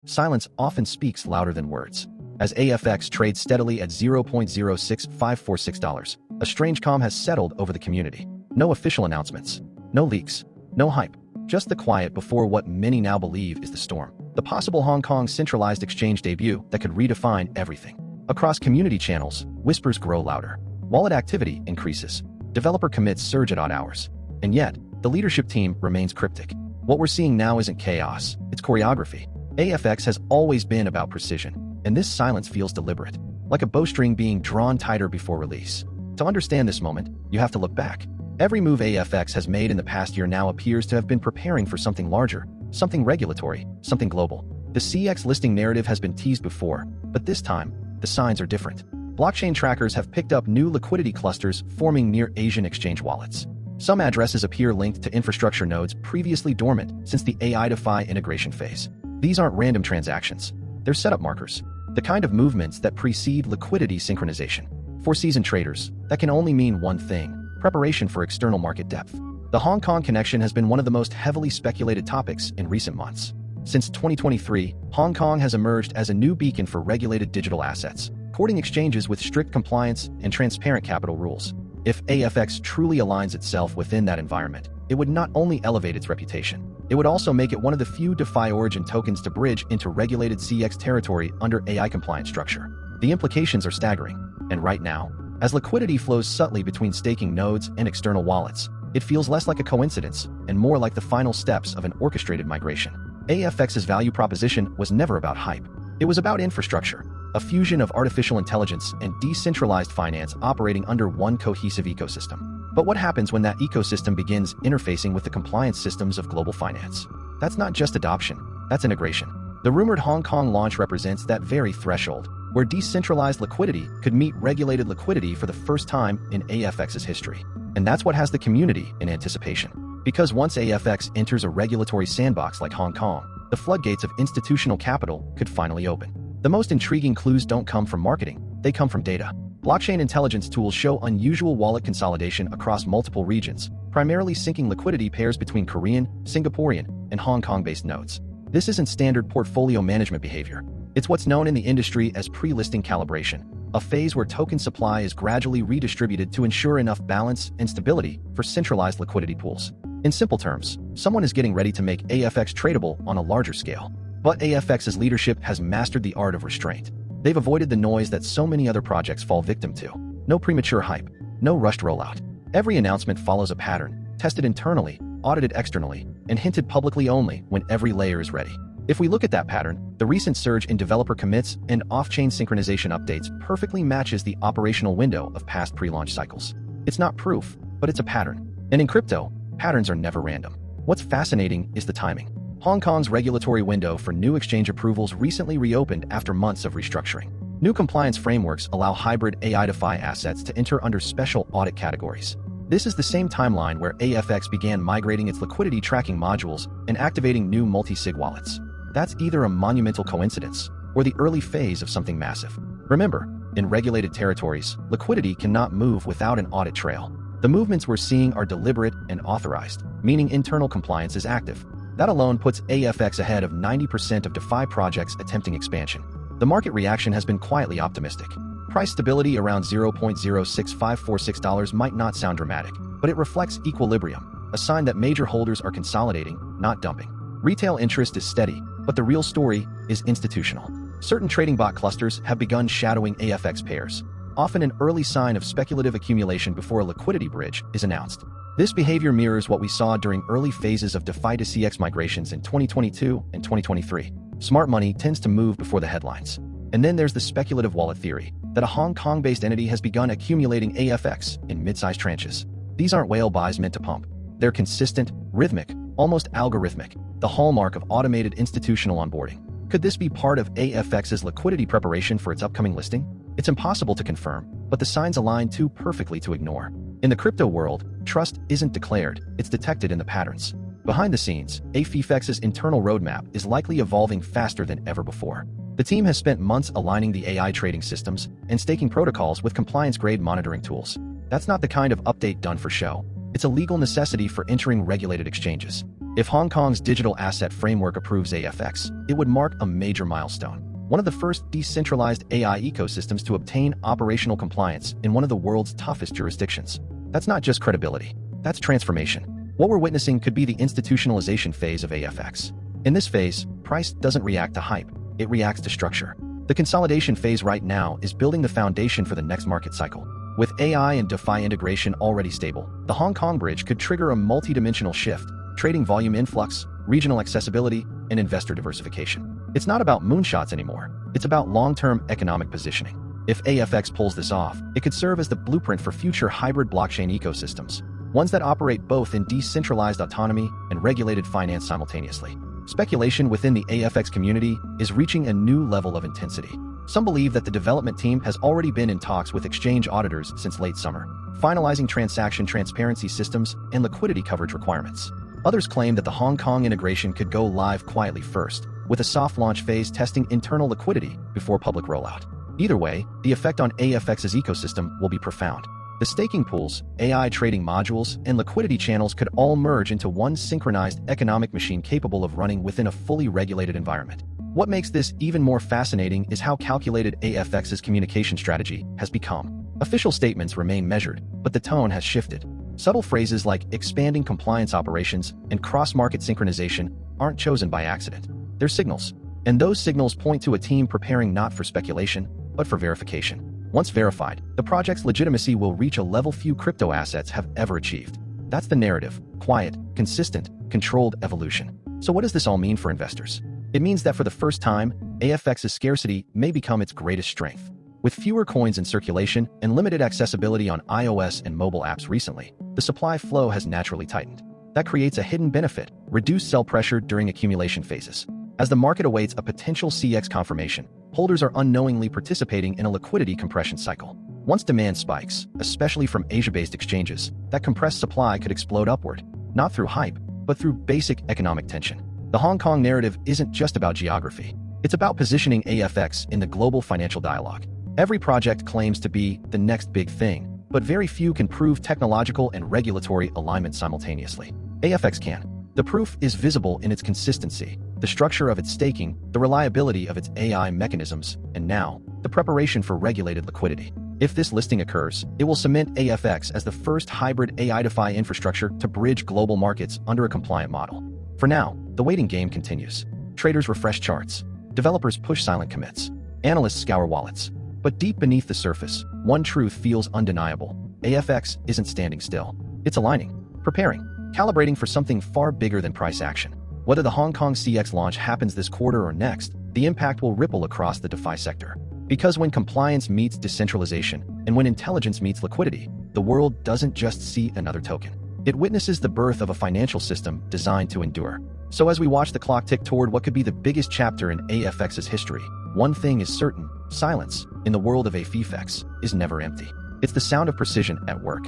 silence often speaks louder than words. As AFX trades steadily at $0.06546, a strange calm has settled over the community. No official announcements, no leaks, no hype, just the quiet before what many now believe is the storm. The possible Hong Kong centralized exchange debut that could redefine everything. Across community channels, whispers grow louder. Wallet activity increases. Developer commits surge at odd hours. And yet, the leadership team remains cryptic. What we're seeing now isn't chaos, it's choreography. AFX has always been about precision, and this silence feels deliberate, like a bowstring being drawn tighter before release. To understand this moment, you have to look back. Every move AFX has made in the past year now appears to have been preparing for something larger, something regulatory, something global. The CEX listing narrative has been teased before, but this time, the signs are different. Blockchain trackers have picked up new liquidity clusters forming near Asian exchange wallets. Some addresses appear linked to infrastructure nodes previously dormant since the AI-DeFi integration phase. These aren't random transactions. They're setup markers, the kind of movements that precede liquidity synchronization. For seasoned traders, that can only mean one thing: preparation for external market depth. The Hong Kong connection has been one of the most heavily speculated topics in recent months. Since 2023, Hong Kong has emerged as a new beacon for regulated digital assets, courting exchanges with strict compliance and transparent capital rules. If AFX truly aligns itself within that environment, it would not only elevate its reputation, it would also make it one of the few DeFi origin tokens to bridge into regulated CEX territory under AI compliant structure. The implications are staggering, and right now, as liquidity flows subtly between staking nodes and external wallets, it feels less like a coincidence and more like the final steps of an orchestrated migration. AFX's value proposition was never about hype. It was about infrastructure, a fusion of artificial intelligence and decentralized finance operating under one cohesive ecosystem. But what happens when that ecosystem begins interfacing with the compliance systems of global finance? That's not just adoption, that's integration. The rumored Hong Kong launch represents that very threshold, where decentralized liquidity could meet regulated liquidity for the first time in AFX's history. And that's what has the community in anticipation. Because once AFX enters a regulatory sandbox like Hong Kong, the floodgates of institutional capital could finally open. The most intriguing clues don't come from marketing, they come from data. Blockchain intelligence tools show unusual wallet consolidation across multiple regions, primarily syncing liquidity pairs between Korean, Singaporean, and Hong Kong-based nodes. This isn't standard portfolio management behavior. It's what's known in the industry as pre-listing calibration, a phase where token supply is gradually redistributed to ensure enough balance and stability for centralized liquidity pools. In simple terms, someone is getting ready to make AFX tradable on a larger scale. But AFX's leadership has mastered the art of restraint. They've avoided the noise that so many other projects fall victim to. No premature hype, no rushed rollout. Every announcement follows a pattern, tested internally, audited externally, and hinted publicly only when every layer is ready. If we look at that pattern, the recent surge in developer commits and off-chain synchronization updates perfectly matches the operational window of past pre-launch cycles. It's not proof, but it's a pattern. And in crypto, patterns are never random. What's fascinating is the timing. Hong Kong's regulatory window for new exchange approvals recently reopened after months of restructuring. New compliance frameworks allow hybrid AI-DeFi assets to enter under special audit categories. This is the same timeline where AFX began migrating its liquidity tracking modules and activating new multi-sig wallets. That's either a monumental coincidence or the early phase of something massive. Remember, in regulated territories, liquidity cannot move without an audit trail. The movements we're seeing are deliberate and authorized, meaning internal compliance is active. That alone puts AFX ahead of 90% of DeFi projects attempting expansion. The market reaction has been quietly optimistic. Price stability around $0.06546 might not sound dramatic, but it reflects equilibrium, a sign that major holders are consolidating, not dumping. Retail interest is steady, but the real story is institutional. Certain trading bot clusters have begun shadowing AFX pairs, often an early sign of speculative accumulation before a liquidity bridge is announced. This behavior mirrors what we saw during early phases of DeFi to CX migrations in 2022 and 2023. Smart money tends to move before the headlines. And then there's the speculative wallet theory, that a Hong Kong-based entity has begun accumulating AFX in mid-sized tranches. These aren't whale buys meant to pump. They're consistent, rhythmic, almost algorithmic, the hallmark of automated institutional onboarding. Could this be part of AFX's liquidity preparation for its upcoming listing? It's impossible to confirm, but the signs align too perfectly to ignore. In the crypto world, trust isn't declared, it's detected in the patterns. Behind the scenes, AFX's internal roadmap is likely evolving faster than ever before. The team has spent months aligning the AI trading systems and staking protocols with compliance-grade monitoring tools. That's not the kind of update done for show. It's a legal necessity for entering regulated exchanges. If Hong Kong's digital asset framework approves AFX, it would mark a major milestone. One of the first decentralized AI ecosystems to obtain operational compliance in one of the world's toughest jurisdictions. That's not just credibility, that's transformation. What we're witnessing could be the institutionalization phase of AFX. In this phase, price doesn't react to hype, it reacts to structure. The consolidation phase right now is building the foundation for the next market cycle. With AI and DeFi integration already stable, the Hong Kong bridge could trigger a multi-dimensional shift, trading volume influx, regional accessibility, and investor diversification. It's not about moonshots anymore, it's about long-term economic positioning. If AFX pulls this off, it could serve as the blueprint for future hybrid blockchain ecosystems, ones that operate both in decentralized autonomy and regulated finance simultaneously. Speculation within the AFX community is reaching a new level of intensity. Some believe that the development team has already been in talks with exchange auditors since late summer, finalizing transaction transparency systems and liquidity coverage requirements. Others claim that the Hong Kong integration could go live quietly first, with a soft launch phase testing internal liquidity before public rollout. Either way, the effect on AFX's ecosystem will be profound. The staking pools, AI trading modules, and liquidity channels could all merge into one synchronized economic machine capable of running within a fully regulated environment. What makes this even more fascinating is how calculated AFX's communication strategy has become. Official statements remain measured, but the tone has shifted. Subtle phrases like expanding compliance operations and cross-market synchronization aren't chosen by accident. They're signals. And those signals point to a team preparing not for speculation, but for verification. Once verified, the project's legitimacy will reach a level few crypto assets have ever achieved. That's the narrative: quiet, consistent, controlled evolution. So what does this all mean for investors? It means that for the first time, AFX's scarcity may become its greatest strength. With fewer coins in circulation and limited accessibility on iOS and mobile apps recently, the supply flow has naturally tightened. That creates a hidden benefit: reduced sell pressure during accumulation phases. As the market awaits a potential CEX confirmation, holders are unknowingly participating in a liquidity compression cycle. Once demand spikes, especially from Asia-based exchanges, that compressed supply could explode upward, not through hype, but through basic economic tension. The Hong Kong narrative isn't just about geography. It's about positioning AFX in the global financial dialogue. Every project claims to be the next big thing, but very few can prove technological and regulatory alignment simultaneously. AFX can. The proof is visible in its consistency, the structure of its staking, the reliability of its AI mechanisms, and now, the preparation for regulated liquidity. If this listing occurs, it will cement AFX as the first hybrid AI-DeFi infrastructure to bridge global markets under a compliant model. For now, the waiting game continues. Traders refresh charts. Developers push silent commits. Analysts scour wallets. But deep beneath the surface, one truth feels undeniable. AFX isn't standing still. It's aligning, preparing, calibrating for something far bigger than price action. Whether the Hong Kong CEX launch happens this quarter or next, the impact will ripple across the DeFi sector. Because when compliance meets decentralization, and when intelligence meets liquidity, the world doesn't just see another token. It witnesses the birth of a financial system designed to endure. So as we watch the clock tick toward what could be the biggest chapter in AFX's history, one thing is certain: silence, in the world of AFX, is never empty. It's the sound of precision at work.